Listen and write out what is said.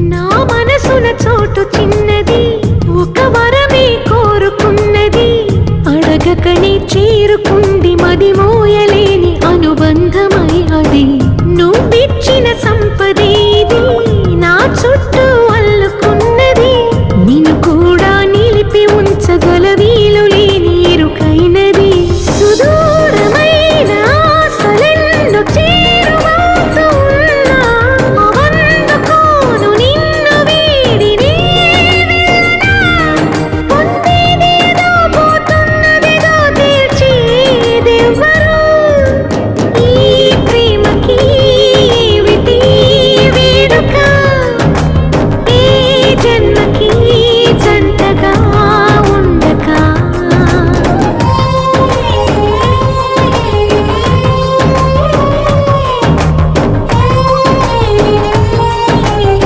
నా మనసున చోటు చిన్నది, ఒక వరమే కోరుకున్నది. అడగకనే చేరుకుంది మది మోయలేని అనుబంధమై అది. నువ్విచ్చిన సంపద